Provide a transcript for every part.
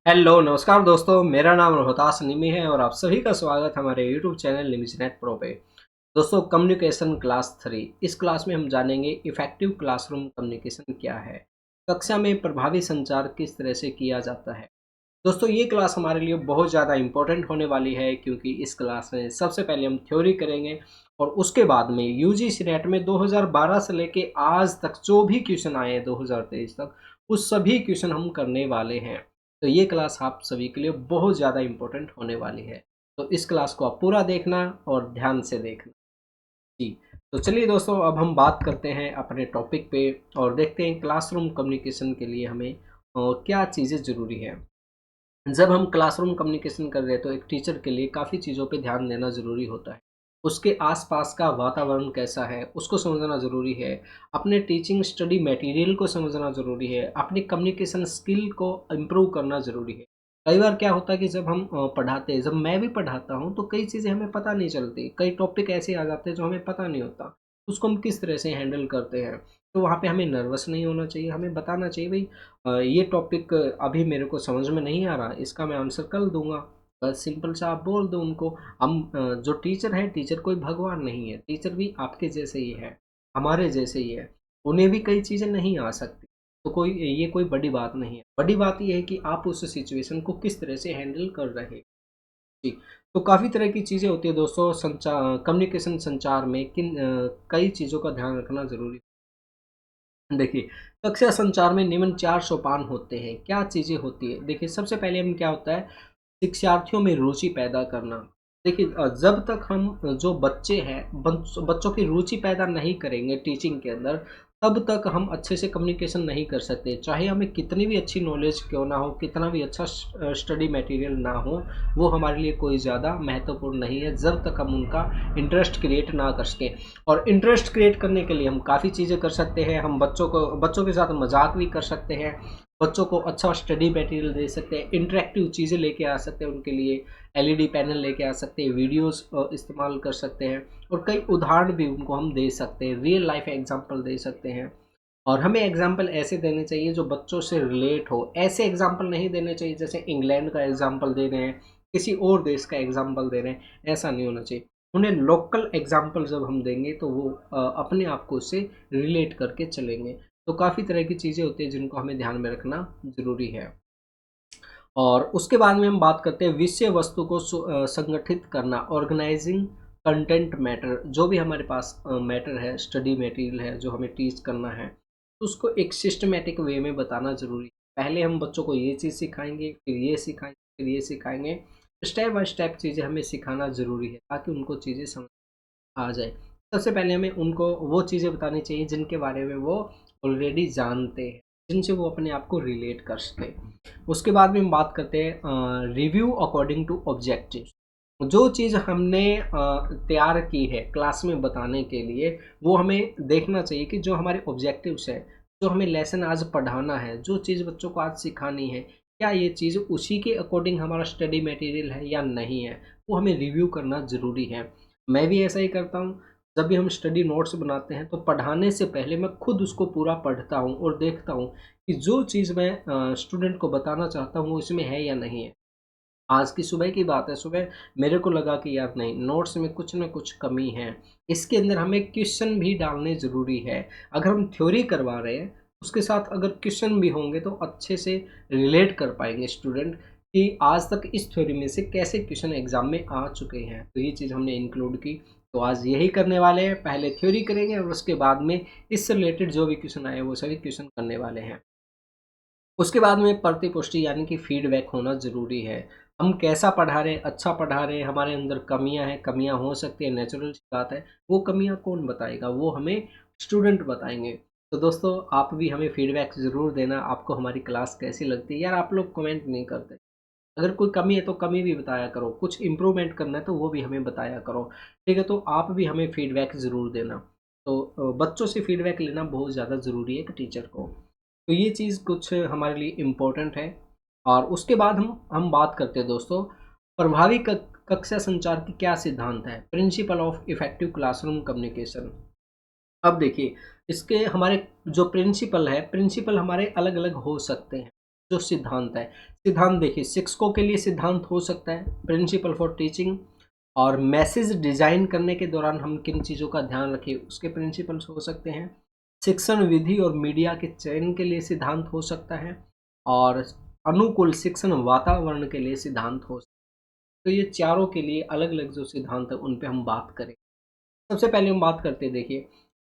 Hello नमस्कार दोस्तों, मेरा नाम रोहतास निमी है और आप सभी का स्वागत है हमारे यूट्यूब चैनल निमिज नेट प्रो पे। दोस्तों, कम्युनिकेशन क्लास 3 इस क्लास में हम जानेंगे इफेक्टिव क्लासरूम कम्युनिकेशन क्या है, कक्षा में प्रभावी संचार किस तरह से किया जाता है। दोस्तों, ये क्लास हमारे लिए बहुत ज़्यादा इम्पोर्टेंट होने वाली है क्योंकि इस क्लास में सबसे पहले हम थ्योरी करेंगे और उसके बाद में यूजीसी नेट में 2012 से लेके आज तक जो भी क्वेश्चन आए हैं 2023 तक, उस सभी क्वेश्चन हम करने वाले हैं। तो ये क्लास आप सभी के लिए बहुत ज़्यादा इम्पोर्टेंट होने वाली है। तो इस क्लास को आप पूरा देखना और ध्यान से देखना। जी, तो चलिए दोस्तों, अब हम बात करते हैं अपने टॉपिक पे और देखते हैं क्लासरूम कम्युनिकेशन के लिए हमें क्या चीज़ें ज़रूरी है। जब हम क्लासरूम कम्युनिकेशन कर रहे हैं तो एक टीचर के लिए काफ़ी चीज़ों पे ध्यान देना ज़रूरी होता है। उसके आसपास का वातावरण कैसा है, उसको समझना ज़रूरी है। अपने टीचिंग स्टडी मटेरियल को समझना ज़रूरी है। अपनी कम्युनिकेशन स्किल को इम्प्रूव करना ज़रूरी है। कई बार क्या होता है कि जब हम पढ़ाते हैं, जब मैं भी पढ़ाता हूँ तो कई चीज़ें हमें पता नहीं चलती। कई टॉपिक ऐसे आ जाते हैं जो हमें पता नहीं होता। उसको हम किस तरह से हैंडल करते हैं। तो वहाँ पे हमें नर्वस नहीं होना चाहिए, हमें बताना चाहिए भई ये टॉपिक अभी मेरे को समझ में नहीं आ रहा, इसका मैं आंसर कल दूँगा। बस सिंपल सा आप बोल दो उनको। हम जो टीचर है, टीचर कोई भगवान नहीं है, टीचर भी आपके जैसे ही है, हमारे जैसे ही है। उन्हें भी कई चीज़ें नहीं आ सकती, तो कोई बड़ी बात नहीं है। बड़ी बात ये है कि आप उस सिचुएशन को किस तरह से हैंडल कर रहे। जी, तो काफ़ी तरह की चीज़ें होती है दोस्तों। कम्युनिकेशन संचार में कई चीज़ों का ध्यान रखना ज़रूरी। देखिए, कक्षा संचार में निम्न 4 सोपान होते हैं। क्या चीज़ें होती है? देखिए, सबसे पहले हम क्या होता है, शिक्षार्थियों में रुचि पैदा करना। देखिए, जब तक हम जो बच्चे हैं, बच्चों की रुचि पैदा नहीं करेंगे टीचिंग के अंदर, तब तक हम अच्छे से कम्युनिकेशन नहीं कर सकते। चाहे हमें कितनी भी अच्छी नॉलेज क्यों ना हो, कितना भी अच्छा स्टडी मटेरियल ना हो, वो हमारे लिए कोई ज़्यादा महत्वपूर्ण नहीं है, जब तक हम उनका इंटरेस्ट क्रिएट ना कर सकें। और इंटरेस्ट क्रिएट करने के लिए हम काफ़ी चीज़ें कर सकते हैं। हम बच्चों के साथ मजाक भी कर सकते हैं, बच्चों को अच्छा स्टडी मटेरियल दे सकते हैं, इंटरेक्टिव चीज़ें लेके आ सकते हैं उनके लिए। एलईडी पैनल लेके आ सकते हैं, वीडियोस इस्तेमाल कर सकते हैं और कई उदाहरण भी उनको हम दे सकते हैं, रियल लाइफ एग्जांपल दे सकते हैं। और हमें एग्जाम्पल ऐसे देने चाहिए जो बच्चों से रिलेट हो। ऐसे एग्जाम्पल नहीं देने चाहिए जैसे इंग्लैंड का एग्जाम्पल दे रहे हैं, किसी और देश का एग्जाम्पल दे रहे हैं, ऐसा नहीं होना चाहिए। उन्हें लोकल एग्जाम्पल जब हम देंगे तो वो अपने आप को उससे रिलेट करके चलेंगे। तो काफ़ी तरह की चीज़ें होती हैं जिनको हमें ध्यान में रखना ज़रूरी है। और उसके बाद में हम बात करते हैं विषय वस्तु को संगठित करना, ऑर्गेनाइजिंग कंटेंट मैटर। जो भी हमारे पास मैटर है, स्टडी मटेरियल है जो हमें टीच करना है, तो उसको एक सिस्टमेटिक वे में बताना ज़रूरी है। पहले हम बच्चों को ये चीज़ सिखाएंगे, फिर ये सिखाएंगे, फिर ये सिखाएंगे। स्टेप बाय स्टेप चीज़ें हमें सिखाना ज़रूरी है ताकि उनको चीज़ें समझ आ जाए। सबसे पहले हमें उनको वो चीज़ें बतानी चाहिए जिनके बारे में वो ऑलरेडी जानते हैं, जिनसे वो अपने आप को रिलेट कर सकें। उसके बाद में हम बात करते हैं रिव्यू अकॉर्डिंग टू ऑब्जेक्टिव। जो चीज़ हमने तैयार की है क्लास में बताने के लिए, वो हमें देखना चाहिए कि जो हमारे ऑब्जेक्टिव्स हैं, जो हमें लेसन आज पढ़ाना है, जो चीज़ बच्चों को आज सिखानी है, क्या ये चीज़ उसी के अकॉर्डिंग हमारा स्टडी मटेरियल है या नहीं है, वो हमें रिव्यू करना ज़रूरी है। मैं भी ऐसा ही करता हूँ। जब भी हम स्टडी नोट्स बनाते हैं तो पढ़ाने से पहले मैं खुद उसको पूरा पढ़ता हूँ और देखता हूँ कि जो चीज़ मैं स्टूडेंट को बताना चाहता हूँ वो इसमें है या नहीं है। आज की सुबह की बात है, सुबह मेरे को लगा कि यार नहीं, नोट्स में कुछ न कुछ कमी है। इसके अंदर हमें क्वेश्चन भी डालने ज़रूरी है। अगर हम थ्योरी करवा रहे हैं, उसके साथ अगर क्वेश्चन भी होंगे तो अच्छे से रिलेट कर पाएँगे स्टूडेंट कि आज तक इस थ्योरी में से कैसे क्वेश्चन एग्ज़ाम में आ चुके हैं। तो ये चीज़ हमने इंक्लूड की। तो आज यही करने वाले हैं, पहले थ्योरी करेंगे और उसके बाद में इससे रिलेटेड जो भी क्वेश्चन आए वो सभी क्वेश्चन करने वाले हैं। उसके बाद में प्रतिपुष्टि यानी कि फीडबैक होना ज़रूरी है। हम कैसा पढ़ा रहे हैं, अच्छा पढ़ा रहे हैं, हमारे अंदर कमियां हैं, कमियां हो सकती है, नेचुरल सी बात है। वो कमियां कौन बताएगा, वो हमें स्टूडेंट बताएंगे। तो दोस्तों, आप भी हमें फीडबैक ज़रूर देना, आपको हमारी क्लास कैसी लगती है। यार, आप लोग कमेंट नहीं करते। अगर कोई कमी है तो कमी भी बताया करो, कुछ इम्प्रूवमेंट करना है तो वो भी हमें बताया करो। ठीक है, तो आप भी हमें फीडबैक ज़रूर देना। तो बच्चों से फीडबैक लेना बहुत ज़्यादा ज़रूरी है एक टीचर को। तो ये चीज़ कुछ हमारे लिए इम्पोर्टेंट है। और उसके बाद हम बात करते हैं दोस्तों, प्रभावी कक्षा संचार की क्या सिद्धांत है, principle of effective classroom communication. अब देखिए, इसके हमारे जो प्रिंसिपल है, प्रिंसिपल हमारे अलग अलग हो सकते हैं। जो सिद्धांत है, सिद्धांत देखिए शिक्षकों के लिए सिद्धांत हो सकता है प्रिंसिपल फॉर टीचिंग, और मैसेज डिजाइन करने के दौरान हम किन चीज़ों का ध्यान रखें उसके प्रिंसिपल्स हो सकते हैं। शिक्षण विधि और मीडिया के चयन के लिए सिद्धांत हो सकता है, और अनुकूल शिक्षण वातावरण के लिए सिद्धांत हो सकता है। तो ये चारों के लिए अलग अलग जो सिद्धांत है उन पे हम बात करें। सबसे पहले हम बात करते हैं, देखिए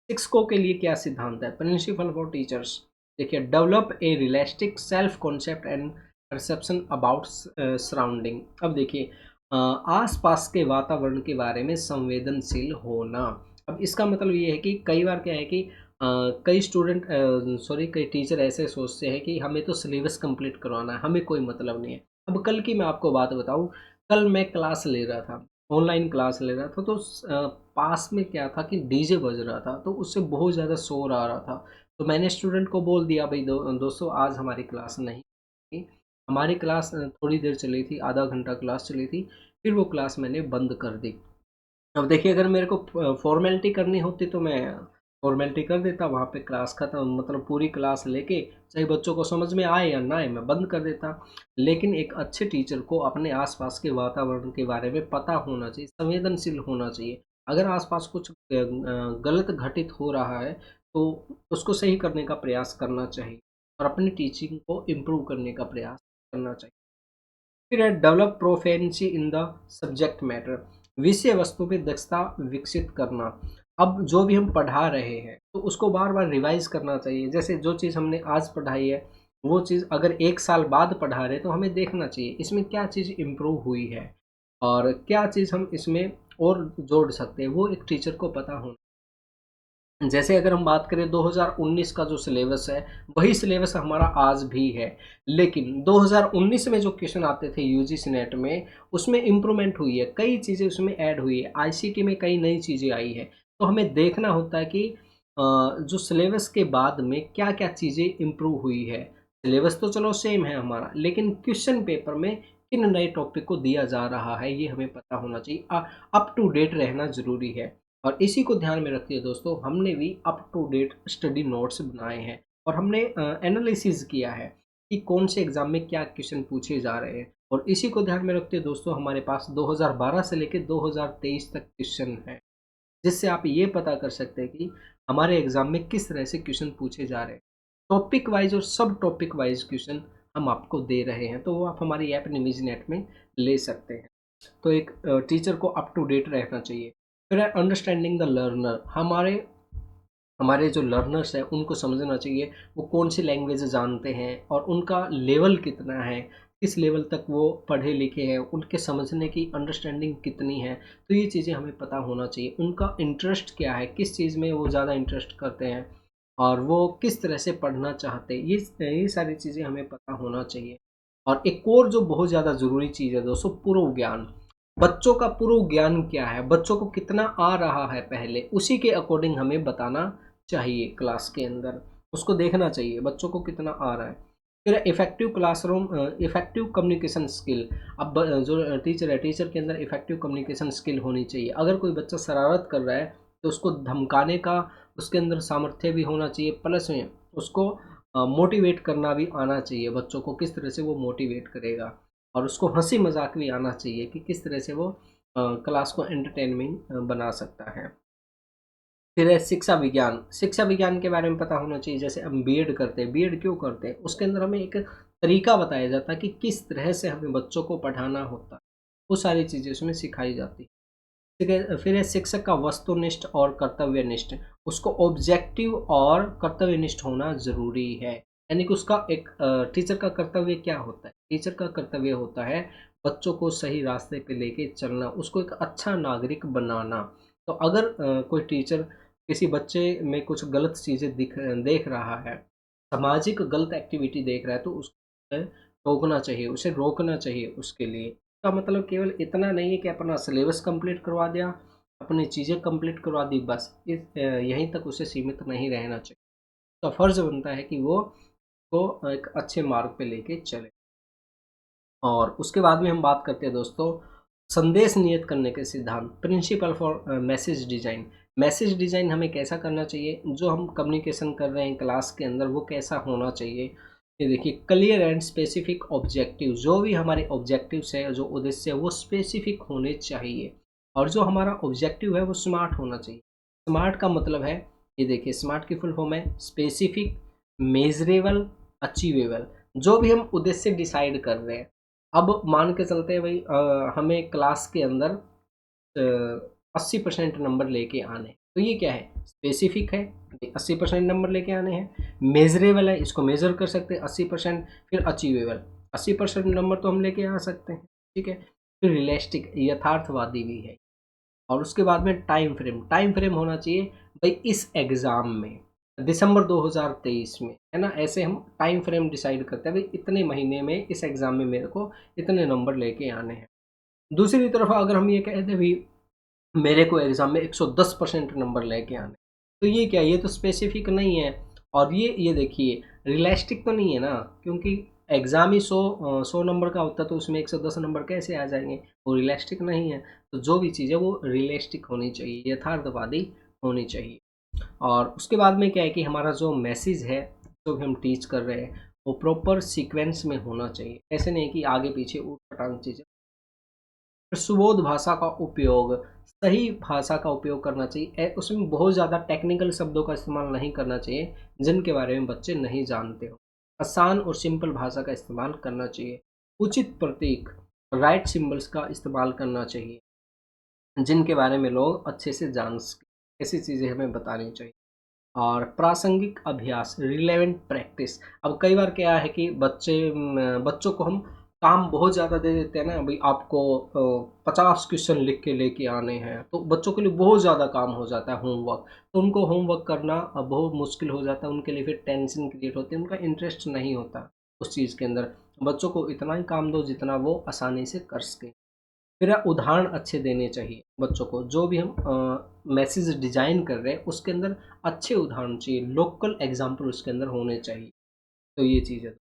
शिक्षकों के लिए क्या सिद्धांत है, प्रिंसिपल फॉर टीचर्स। देखिए develop a realistic self concept and perception about surrounding. अब देखिए आसपास के वातावरण के बारे में संवेदनशील होना। अब इसका मतलब ये है कि कई बार क्या है कि कई स्टूडेंट कई टीचर ऐसे सोचते हैं कि हमें तो सिलेबस कंप्लीट करवाना है, हमें कोई मतलब नहीं है। अब कल की मैं आपको बात बताऊं, कल मैं क्लास ले रहा था, ऑनलाइन क्लास ले रहा था, तो पास में क्या था कि डीजे बज रहा था, तो उससे बहुत ज़्यादा शोर आ रहा था। तो मैंने स्टूडेंट को बोल दिया, भाई दोस्तों आज हमारी क्लास नहीं थी। हमारी क्लास थोड़ी देर चली थी, आधा घंटा क्लास चली थी, फिर वो क्लास मैंने बंद कर दी। अब देखिए अगर मेरे को फॉर्मेलिटी करनी होती तो मैं फॉर्मेलिटी कर देता, वहाँ पे क्लास खत्म, मतलब पूरी क्लास लेके चाहे बच्चों को समझ में आए या ना आए मैं बंद कर देता। लेकिन एक अच्छे टीचर को अपने आसपास के वातावरण के बारे में पता होना चाहिए, संवेदनशील होना चाहिए। अगर आसपास कुछ गलत घटित हो रहा है तो उसको सही करने का प्रयास करना चाहिए और अपनी टीचिंग को इम्प्रूव करने का प्रयास करना चाहिए। फिर है develop proficiency in the subject matter, विषय वस्तु पे दक्षता विकसित करना। अब जो भी हम पढ़ा रहे हैं तो उसको बार बार रिवाइज करना चाहिए। जैसे जो चीज़ हमने आज पढ़ाई है वो चीज़ अगर एक साल बाद पढ़ा रहे तो हमें देखना चाहिए इसमें क्या चीज़ इम्प्रूव हुई है और क्या चीज़ हम इसमें और जोड़ सकते हैं, वो एक टीचर को पता होना। जैसे अगर हम बात करें 2019 का जो सिलेबस है वही सिलेबस हमारा आज भी है, लेकिन 2019 में जो क्वेश्चन आते थे यूजीसी नेट में उसमें इम्प्रूवमेंट हुई है, कई चीज़ें उसमें ऐड हुई है, आईसीटी में कई नई चीज़ें आई है। तो हमें देखना होता है कि जो सिलेबस के बाद में क्या क्या चीज़ें इम्प्रूव हुई है। सिलेबस तो चलो सेम है हमारा, लेकिन क्वेश्चन पेपर में किन नए टॉपिक को दिया जा रहा है ये हमें पता होना चाहिए। अप टू डेट रहना ज़रूरी है। और इसी को ध्यान में रखते हुए दोस्तों हमने भी up to date study notes बनाए हैं और हमने एनालिसिस किया है कि कौन से एग्जाम में क्या क्वेश्चन पूछे जा रहे हैं। और इसी को ध्यान में रखते हुए दोस्तों हमारे पास 2012 से लेकर 2023 तक क्वेश्चन है, जिससे आप ये पता कर सकते हैं कि हमारे एग्जाम में किस तरह से क्वेश्चन पूछे जा रहे हैं। टॉपिक वाइज और सब टॉपिक वाइज क्वेश्चन हम आपको दे रहे हैं, तो वो आप हमारी ऐप निमिज नेट में ले सकते हैं। तो एक टीचर को अप टू डेट रहना चाहिए। फिर है अंडरस्टैंडिंग द लर्नर, हमारे हमारे जो लर्नर्स हैं उनको समझना चाहिए वो कौन सी लैंग्वेज जानते हैं और उनका लेवल कितना है, किस लेवल तक वो पढ़े लिखे हैं, उनके समझने की अंडरस्टैंडिंग कितनी है। तो ये चीज़ें हमें पता होना चाहिए, उनका इंटरेस्ट क्या है, किस चीज़ में वो ज़्यादा इंटरेस्ट करते हैं और वो किस तरह से पढ़ना चाहते हैं, ये सारी चीज़ें हमें पता होना चाहिए। और एक और जो बहुत ज़्यादा ज़रूरी चीज़ है दोस्तों, पूर्व ज्ञान। बच्चों का पूर्व ज्ञान क्या है, बच्चों को कितना आ रहा है पहले उसी के अकॉर्डिंग हमें बताना चाहिए क्लास के अंदर, उसको देखना चाहिए बच्चों को कितना आ रहा है। फिर effective classroom, effective communication skill. अब जो टीचर है, टीचर के अंदर इफेक्टिव कम्युनिकेशन स्किल होनी चाहिए। अगर कोई बच्चा शरारत कर रहा है तो उसको धमकाने का उसके अंदर सामर्थ्य भी होना चाहिए, प्लस में उसको मोटिवेट करना भी आना चाहिए। बच्चों को किस तरह से वो मोटिवेट करेगा और उसको हंसी मजाक भी आना चाहिए कि किस तरह से वो क्लास को एंटरटेनमेंट बना सकता है। फिर है शिक्षा विज्ञान, शिक्षा विज्ञान के बारे में पता होना चाहिए। जैसे हम बीएड करते हैं, बीएड क्यों करते हैं, उसके अंदर हमें एक तरीका बताया जाता है कि किस तरह से हमें बच्चों को पढ़ाना होता है, वो सारी चीज़ें उसमें सिखाई जाती है। फिर है शिक्षक का वस्तुनिष्ठ और कर्तव्यनिष्ठ, उसको ऑब्जेक्टिव और कर्तव्यनिष्ठ होना जरूरी है। यानी कि उसका एक टीचर का कर्तव्य क्या होता है, टीचर का कर्तव्य होता है बच्चों को सही रास्ते पे लेके चलना, उसको एक अच्छा नागरिक बनाना। तो अगर कोई टीचर किसी बच्चे में कुछ गलत चीज़ें देख रहा है, सामाजिक गलत एक्टिविटी देख रहा है, तो उसको टोकना चाहिए, उसे रोकना चाहिए। उसके लिए का मतलब केवल इतना नहीं है कि अपना सिलेबस कंप्लीट करवा दिया, अपनी चीज़ें कंप्लीट करवा दी, बस यहीं तक उसे सीमित नहीं रहना चाहिए। तो फर्ज बनता है कि वो को एक अच्छे मार्ग पे लेके चले। और उसके बाद में हम बात करते हैं दोस्तों संदेश नियत करने के सिद्धांत, principle for message design. Message design हमें कैसा करना चाहिए, जो हम कम्युनिकेशन कर रहे हैं क्लास के अंदर वो कैसा होना चाहिए। ये देखिए क्लियर एंड स्पेसिफिक ऑब्जेक्टिव, जो भी हमारे ऑब्जेक्टिव्स है, जो उद्देश्य है वो स्पेसिफिक होने चाहिए। और जो हमारा ऑब्जेक्टिव है वो स्मार्ट होना चाहिए। स्मार्ट का मतलब है, ये देखिए स्मार्ट की फुल फॉर्म है स्पेसिफिक, मेजरेबल, अचीवेबल। जो भी हम उद्देश्य डिसाइड कर रहे हैं, अब मान के चलते हैं भाई हमें क्लास के अंदर 80% नंबर लेके आने हैं। तो ये क्या है, स्पेसिफिक है, 80% नंबर लेके आने हैं। मेजरेबल है, इसको मेजर कर सकते हैं 80%। फिर अचीवेबल, 80% नंबर तो हम लेके आ सकते हैं, ठीक है। फिर रियलिस्टिक, यथार्थवादी भी है। और उसके बाद में टाइम फ्रेम, टाइम फ्रेम होना चाहिए भाई इस एग्ज़ाम में, दिसंबर 2023 में, है ना। ऐसे हम टाइम फ्रेम डिसाइड करते हैं भाई इतने महीने में इस एग्ज़ाम में मेरे को इतने नंबर लेके आने हैं। दूसरी तरफ अगर हम ये कहते हैं भाई मेरे को एग्ज़ाम में 110% नंबर लेके आने, तो ये क्या, ये तो स्पेसिफिक नहीं है। और ये देखिए रियलिस्टिक तो नहीं है ना, क्योंकि एग्ज़ाम ही 100 नंबर का होता तो उसमें 110 नंबर कैसे आ जाएंगे, वो रियलिस्टिक नहीं है। तो जो भी चीज़ है वो रियलिस्टिक होनी चाहिए, यथार्थवादी होनी चाहिए। और उसके बाद में क्या है कि हमारा जो मैसेज है, जो भी हम टीच कर रहे हैं, वो प्रॉपर सीक्वेंस में होना चाहिए। ऐसे नहीं कि आगे पीछे ऊट पटांग चीज़ें। सुबोध भाषा का उपयोग, सही भाषा का उपयोग करना चाहिए। उसमें बहुत ज़्यादा टेक्निकल शब्दों का इस्तेमाल नहीं करना चाहिए जिनके बारे में बच्चे नहीं जानते हो। आसान और सिंपल भाषा का इस्तेमाल करना चाहिए। उचित प्रतीक, राइट सिंबल्स का इस्तेमाल करना चाहिए जिनके बारे में लोग अच्छे से जान सकें। ऐसी चीज़ें हमें बतानी चाहिए। और प्रासंगिक अभ्यास, रिलेवेंट प्रैक्टिस। अब कई बार क्या है कि बच्चों को हम काम बहुत ज़्यादा दे देते हैं ना, भाई आपको 50 क्वेश्चन लिख के लेके आने हैं, तो बच्चों के लिए बहुत ज़्यादा काम हो जाता है होमवर्क। तो उनको होमवर्क करना बहुत मुश्किल हो जाता है, उनके लिए फिर टेंशन क्रिएट होती है, उनका इंटरेस्ट नहीं होता उस चीज़ के अंदर। बच्चों को इतना ही काम दो जितना वो आसानी से कर सके। फिर उदाहरण अच्छे देने चाहिए बच्चों को, जो भी हम मैसेज डिजाइन कर रहे हैं उसके अंदर अच्छे उदाहरण चाहिए, लोकल एग्जाम्पल उसके अंदर होने चाहिए। तो ये चीज़ है।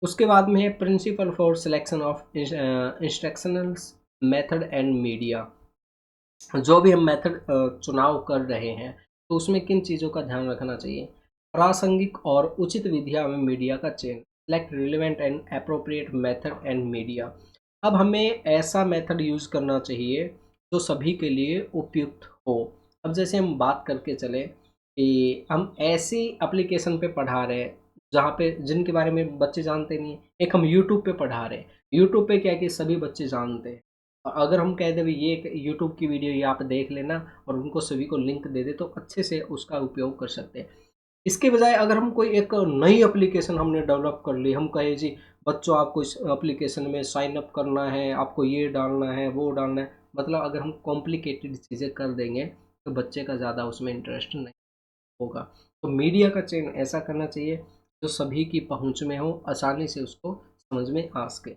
उसके बाद में है principle for selection of instructionals method and media. जो भी हम मेथड चुनाव कर रहे हैं, तो उसमें किन चीज़ों का ध्यान रखना चाहिए। प्रासंगिक और उचित विधियां में मीडिया का चयन, select relevant and appropriate method and media. अब हमें ऐसा मेथड यूज़ करना चाहिए जो सभी के लिए उपयुक्त हो। अब जैसे हम बात करके चले कि हम ऐसी एप्लीकेशन पे पढ़ा रहे हैं जहाँ पे जिनके बारे में बच्चे जानते नहीं हैं। एक हम यूट्यूब पे पढ़ा रहे हैं, यूट्यूब पे क्या है कि सभी बच्चे जानते हैं। अगर हम कह दें भी ये यूट्यूब की वीडियो ये आप देख लेना और उनको सभी को लिंक दे दे, तो अच्छे से उसका उपयोग कर सकते हैं। इसके बजाय अगर हम कोई एक नई एप्लीकेशन हमने डेवलप कर ली, हम कहे जी बच्चों आपको इस एप्लीकेशन में साइन अप करना है, आपको ये डालना है वो डालना है, मतलब अगर हम कॉम्प्लिकेटेड चीज़ें कर देंगे तो बच्चे का ज़्यादा उसमें इंटरेस्ट नहीं होगा। तो मीडिया का चयन ऐसा करना चाहिए जो सभी की पहुंच में हो, आसानी से उसको समझ में आ सके।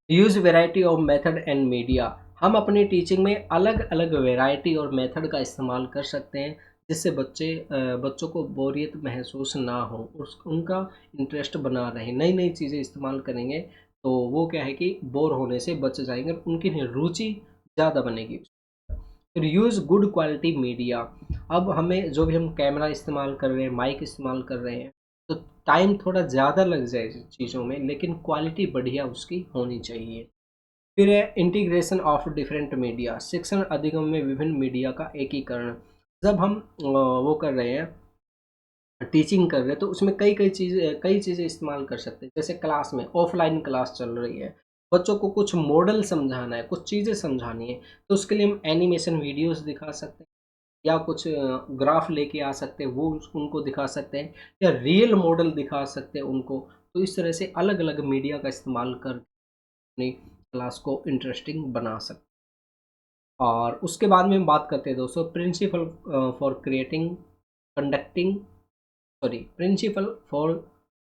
Use variety of method and media. हम अपनी टीचिंग में अलग अलग वेराइटी और मेथड का इस्तेमाल कर सकते हैं जिससे बच्चों को बोरियत महसूस ना हो, उनका इंटरेस्ट बना रहे। नई नई चीज़ें इस्तेमाल करेंगे तो वो क्या है कि बोर होने से बच जाएंगे और उनकी रुचि ज़्यादा बनेगी। फिर यूज़ गुड क्वालिटी मीडिया। अब हमें जो भी हम कैमरा इस्तेमाल कर रहे हैं, माइक इस्तेमाल कर रहे हैं, तो टाइम थोड़ा ज़्यादा लग जाए चीज़ों में, लेकिन क्वालिटी बढ़िया उसकी होनी चाहिए। फिर है इंटीग्रेशन ऑफ डिफरेंट मीडिया, शिक्षण अधिगम में विभिन्न मीडिया का एकीकरण। जब हम वो कर रहे हैं, टीचिंग कर रहे हैं, तो उसमें कई चीज़ें इस्तेमाल कर सकते हैं। जैसे क्लास में ऑफलाइन क्लास चल रही है, बच्चों को कुछ मॉडल समझाना है, कुछ चीज़ें समझानी है, तो उसके लिए हम एनिमेशन वीडियोस दिखा सकते हैं, या कुछ ग्राफ लेके आ सकते हैं, वो उनको दिखा सकते हैं, या रियल मॉडल दिखा सकते हैं उनको। तो इस तरह से अलग अलग मीडिया का इस्तेमाल कर अपनी क्लास को इंटरेस्टिंग बना सकते हैं। और उसके बाद में हम बात करते हैं दोस्तों principle for creating conducting sorry principle for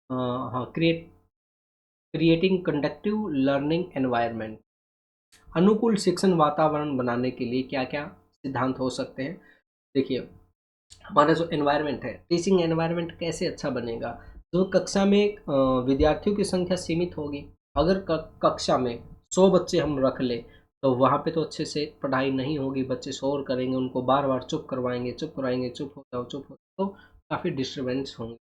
हाँ क्रिएटिंग कंडक्टिव लर्निंग एनवायरनमेंट। अनुकूल शिक्षण वातावरण बनाने के लिए क्या क्या सिद्धांत हो सकते हैं। देखिए हमारा जो एनवायरनमेंट है, टीचिंग एनवायरनमेंट कैसे अच्छा बनेगा। जो कक्षा में विद्यार्थियों की संख्या सीमित होगी। अगर कक्षा में 100 बच्चे हम रख ले, तो वहाँ पे तो अच्छे से पढ़ाई नहीं होगी, बच्चे शोर करेंगे, उनको बार बार चुप करवाएंगे, चुप कराएंगे, चुप हो जाओ चुप हो जाओ, तो काफ़ी डिस्टर्बेंस होंगे।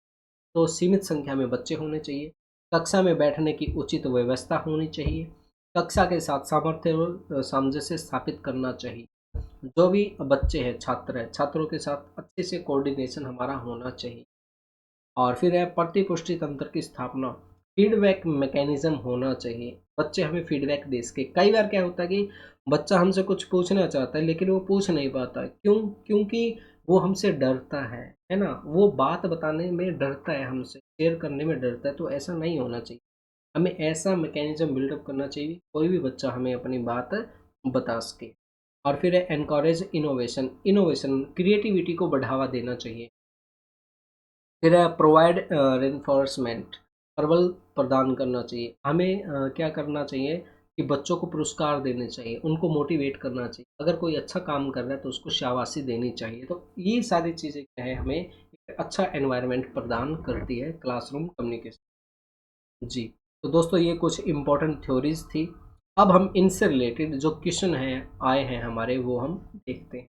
तो सीमित संख्या में बच्चे होने चाहिए, कक्षा में बैठने की उचित व्यवस्था होनी चाहिए, कक्षा के साथ सामर्थ्य और सामंजस्य स्थापित करना चाहिए। जो भी बच्चे हैं, छात्र हैं, छात्रों के साथ अच्छे से कोऑर्डिनेशन हमारा होना चाहिए। और फिर है प्रतिपुष्टि तंत्र की स्थापना, फीडबैक मैकेनिज्म होना चाहिए। बच्चे हमें फीडबैक दे सके। कई बार क्या होता है कि बच्चा हमसे कुछ पूछना चाहता है लेकिन वो पूछ नहीं पाता है। क्यों? क्योंकि वो हमसे डरता है ना? वो बात बताने में डरता है, हमसे शेयर करने में डरता है। तो ऐसा नहीं होना चाहिए। हमें ऐसा मैकेनिज्म बिल्डअप करना चाहिए कोई भी बच्चा हमें अपनी बात बता सके। और फिर है एनकरेज इनोवेशन, इनोवेशन क्रिएटिविटी को बढ़ावा देना चाहिए। फिर है प्रोवाइड रेनफोर्समेंट, प्रबल प्रदान करना चाहिए। हमें क्या करना चाहिए कि बच्चों को पुरस्कार देने चाहिए, उनको मोटिवेट करना चाहिए। अगर कोई अच्छा काम कर रहा है तो उसको शाबाशी देनी चाहिए। तो ये सारी चीज़ें क्या है, हमें एक अच्छा एनवायरनमेंट प्रदान करती है क्लासरूम कम्युनिकेशन। जी, तो दोस्तों ये कुछ इम्पोर्टेंट थ्योरीज थी। अब हम इनसे रिलेटेड जो क्वेश्चन हैं आए हैं हमारे, वो हम देखते हैं।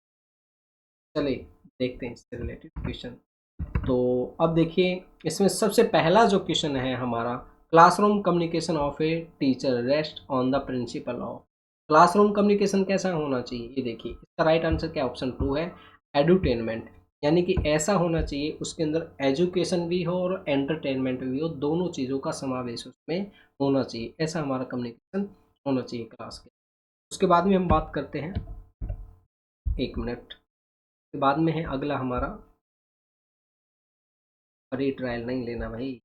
चलिए देखते हैं इससे रिलेटेड क्वेश्चन। तो अब देखिए, इसमें सबसे पहला जो क्वेश्चन है हमारा, classroom communication of a teacher rest on the principle of. Classroom communication कैसा होना चाहिए, ये देखिए इसका राइट आंसर क्या, ऑप्शन 2 है एडुटेनमेंट। यानी कि ऐसा होना चाहिए उसके अंदर एजुकेशन भी हो और एंटरटेनमेंट भी हो, दोनों चीज़ों का समावेश उसमें होना चाहिए। ऐसा हमारा कम्युनिकेशन होना चाहिए क्लास के। उसके बाद में हम बात करते हैं, एक मिनट के बाद में है अगला हमारा, अरे ट्रायल नहीं लेना भाई।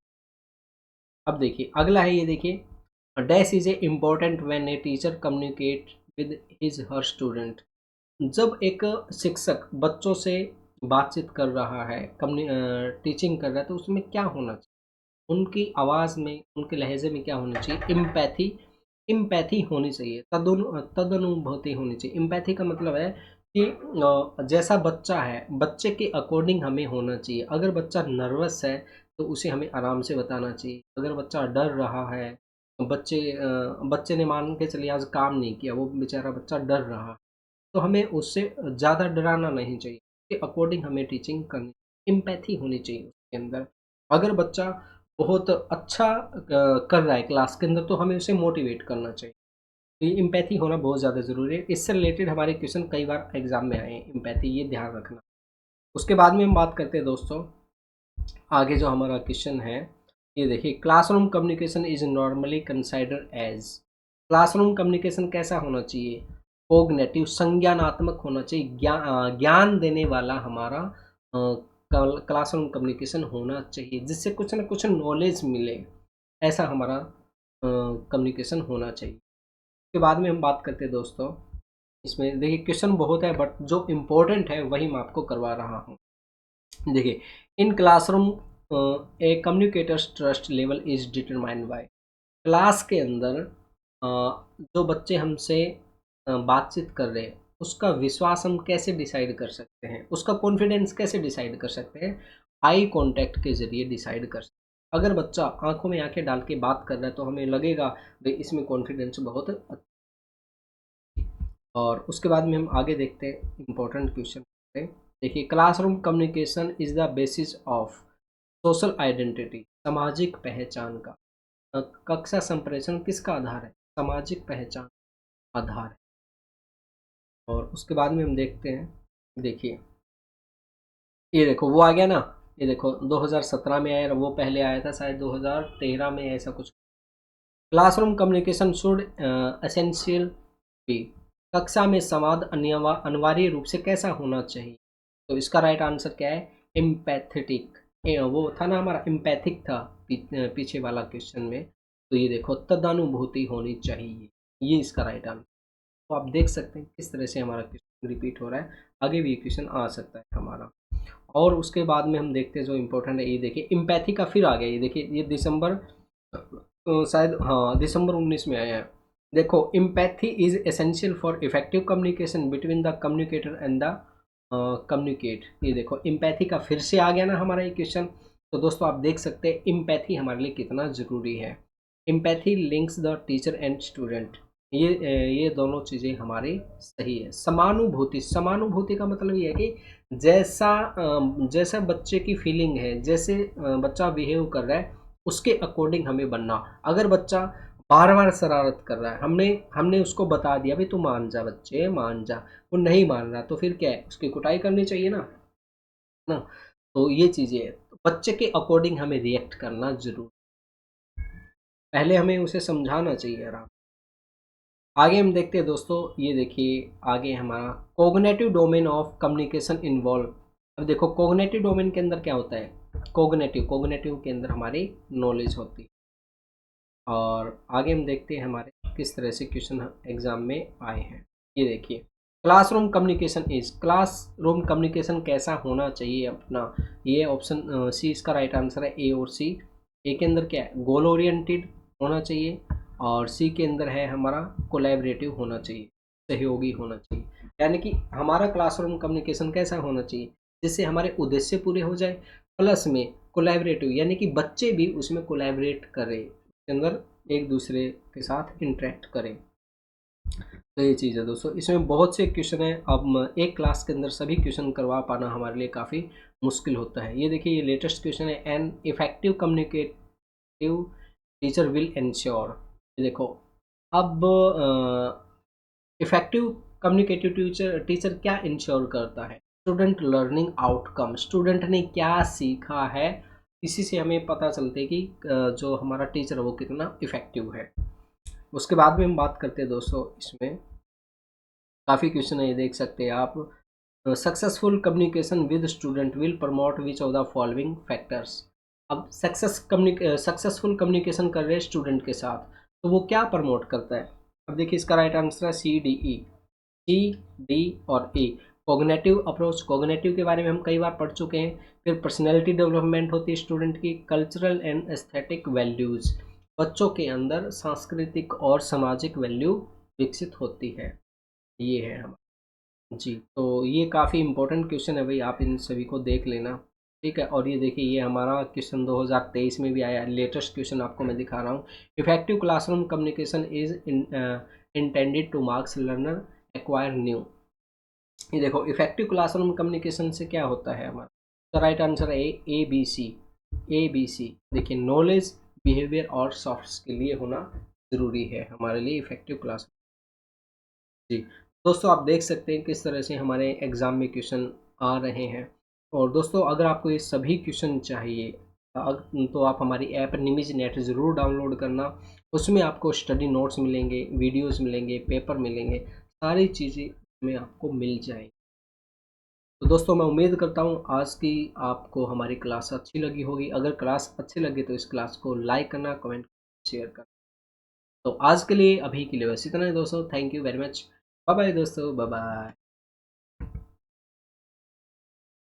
अब देखिए अगला है, ये देखिए dash is a important when a teacher communicate with his her student. जब एक शिक्षक बच्चों से बातचीत कर रहा है, टीचिंग कर रहा है, तो उसमें क्या होना चाहिए, उनकी आवाज़ में, उनके लहजे में क्या होना चाहिए, इम्पैथी, इम्पैथी होनी चाहिए, तदनुभूति होनी चाहिए। इम्पैथी का मतलब है कि जैसा बच्चा है, बच्चे के अकॉर्डिंग हमें होना चाहिए। अगर बच्चा नर्वस है तो उसे हमें आराम से बताना चाहिए। अगर बच्चा डर रहा है, बच्चे ने मान के चलिए आज काम नहीं किया, वो बेचारा बच्चा डर रहा है, तो हमें उससे ज़्यादा डराना नहीं चाहिए। उसके अकॉर्डिंग हमें टीचिंग करनी, एम्पैथी होनी चाहिए उसके अंदर। अगर बच्चा बहुत अच्छा कर रहा है क्लास के अंदर, तो हमें उसे मोटिवेट करना चाहिए। तो ये एम्पैथी होना बहुत ज़्यादा ज़रूरी है। इससे रिलेटेड हमारे क्वेश्चन कई बार एग्जाम में आए हैं, एम्पैथी, ये ध्यान रखना। उसके बाद में हम बात करते हैं दोस्तों, आगे जो हमारा क्वेश्चन है, ये देखिए classroom communication is normally consider as. Classroom communication कैसा होना चाहिए, कोग्नेटिव, संज्ञानात्मक होना चाहिए। ज्ञान देने वाला हमारा क्लासरूम कम्युनिकेशन होना चाहिए, जिससे कुछ ना कुछ नॉलेज मिले, ऐसा हमारा कम्युनिकेशन होना चाहिए। उसके बाद में हम बात करते हैं दोस्तों, इसमें देखिए क्वेश्चन बहुत है बट जो इम्पोर्टेंट है वही मैं आपको करवा रहा हूँ। देखिए, in classroom A communicators trust level is determined by. Class के अंदर जो बच्चे हमसे बातचीत कर रहे हैं, उसका विश्वास हम कैसे डिसाइड कर सकते हैं, उसका कॉन्फिडेंस कैसे डिसाइड कर सकते हैं, आई कांटेक्ट के ज़रिए डिसाइड कर सकते हैं। अगर बच्चा आंखों में आंखें डाल के बात कर रहा है तो हमें लगेगा भाई इसमें कॉन्फिडेंस बहुत और उसके बाद में हम आगे देखते हैं इम्पोर्टेंट क्वेश्चन। देखिए classroom communication is the basis of social identity, सामाजिक पहचान का। कक्षा संप्रेषण किसका आधार है, सामाजिक पहचान आधार है। और उसके बाद में हम देखते हैं, देखिए ये देखो वो आ गया ना, ये देखो 2017 में आया, वो पहले आया था शायद 2013 में, ऐसा कुछ। क्लासरूम कम्युनिकेशन शुड एसेंशियल भी, कक्षा में संवाद अनिवार्य रूप से कैसा होना चाहिए। तो इसका राइट आंसर क्या है, एम्पैथेटिक। वो था ना हमारा एम्पैथिक था पीछे वाला क्वेश्चन में। तो ये देखो तदानुभूति होनी चाहिए, ये इसका राइट आंसर। तो आप देख सकते हैं किस तरह से हमारा क्वेश्चन रिपीट हो रहा है, आगे भी क्वेश्चन आ सकता है हमारा। और उसके बाद में हम देखते हैं जो इम्पोर्टेंट है, ये देखिए एम्पैथी का फिर आ गया। ये देखिए ये दिसंबर शायद हाँ दिसंबर 19 में आया है। देखो empathy is essential for effective communication between the communicator and the communicate. ये देखो एम्पैथी का फिर से आ गया ना हमारा ये क्वेश्चन। तो दोस्तों आप देख सकते हैं एम्पैथी हमारे लिए कितना ज़रूरी है। Empathy links the teacher and student, ये दोनों चीज़ें हमारी सही है। समानुभूति, समानुभूति का मतलब ये है कि जैसा बच्चे की फीलिंग है, जैसे बच्चा बिहेव कर रहा है, उसके अकॉर्डिंग हमें बनना। अगर बच्चा बार-बार शरारत कर रहा है, हमने हमने उसको बता दिया भाई तू मान जा बच्चे, मान जा, वो नहीं मान रहा तो फिर क्या है, उसकी कुटाई करनी चाहिए ना, है ना? तो ये चीज़ें हैं, तो बच्चे के अकॉर्डिंग हमें रिएक्ट करना ज़रूर, पहले हमें उसे समझाना चाहिए आराम। आगे हम देखते हैं दोस्तों, ये देखिए आगे हमारा cognitive domain of communication involve. अब देखो कोग्निटिव डोमेन के अंदर क्या होता है, कोग्निटिव के अंदर हमारी नॉलेज होती है। और आगे हम देखते हैं हमारे किस तरह से क्वेश्चन एग्जाम में आए हैं। ये देखिए, क्लासरूम कम्युनिकेशन कैसा होना चाहिए अपना, ये ऑप्शन सी इसका राइट आंसर है, ए और सी। ए के अंदर क्या है, गोल ओरिएंटेड होना चाहिए, और सी के अंदर है हमारा कोलैबोरेटिव होना चाहिए, सहयोगी होना चाहिए। यानी कि हमारा क्लासरूम कम्युनिकेशन कैसा होना चाहिए, जिससे हमारे उद्देश्य पूरे हो जाए, प्लस में कोलैबोरेटिव यानी कि बच्चे भी उसमें कोलैबोरेट करें, के अंदर एक दूसरे के साथ इंटरेक्ट करें। तो ये चीज़ है दोस्तों, इसमें बहुत से क्वेश्चन है। अब एक क्लास के अंदर सभी क्वेश्चन करवा पाना हमारे लिए काफ़ी मुश्किल होता है। ये देखिए, ये लेटेस्ट क्वेश्चन है, an effective communicative teacher will ensure. ये देखो, अब इफेक्टिव कम्युनिकेटिव टीचर टीचर क्या इंश्योर करता है, स्टूडेंट लर्निंग आउटकम, स्टूडेंट ने क्या सीखा है, इसी से हमें पता चलता है कि जो हमारा टीचर है वो कितना इफेक्टिव है। उसके बाद में हम बात करते हैं दोस्तों, इसमें काफ़ी क्वेश्चन है, ये देख सकते हैं आप। Successful communication with student will promote which of the following factors. अब सक्सेसफुल कम्युनिकेशन कर रहे हैं स्टूडेंट के साथ, तो वो क्या प्रमोट करता है। अब देखिए, इसका राइट आंसर है C D E, C D और ई। कोग्निटिव अप्रोच, कोग्निटिव के बारे में हम कई बार पढ़ चुके हैं। फिर पर्सनैलिटी डेवलपमेंट होती है स्टूडेंट की, कल्चरल एंड एस्थेटिक वैल्यूज़, बच्चों के अंदर सांस्कृतिक और सामाजिक वैल्यू विकसित होती है। ये है हम, जी, तो ये काफ़ी इंपॉर्टेंट क्वेश्चन है भाई, आप इन सभी को देख लेना, ठीक है। और ये देखिए, ये हमारा क्वेश्चन 2023 में भी आया है, लेटेस्ट क्वेश्चन आपको मैं दिखा रहा हूँ। Effective classroom communication is intended two marks learner acquire new. ये देखो, इफेक्टिव क्लासरूम कम्युनिकेशन से क्या होता है हमारा, तो राइट आंसर है A B C. A B C देखिए, नॉलेज, बिहेवियर और सॉफ्ट स्किल ये होना ज़रूरी है हमारे लिए इफेक्टिव क्लास। जी, दोस्तों आप देख सकते हैं किस तरह से हमारे एग्ज़ाम में क्वेश्चन आ रहे हैं। और दोस्तों, अगर आपको ये सभी क्वेश्चन चाहिए तो आप हमारी ऐप निमिज नेट ज़रूर डाउनलोड करना। उसमें आपको स्टडी नोट्स मिलेंगे, वीडियोस मिलेंगे, पेपर मिलेंगे, सारी चीज़ें उसमें आपको मिल जाएंगी। तो दोस्तों, मैं उम्मीद करता हूँ आज की आपको हमारी क्लास अच्छी लगी होगी। अगर क्लास अच्छी लगी तो इस क्लास को लाइक करना, कमेंट, शेयर करना। तो आज के लिए, अभी के लिए बस इतना है दोस्तों। Thank you very much. Bye bye दोस्तों, बाय बाय।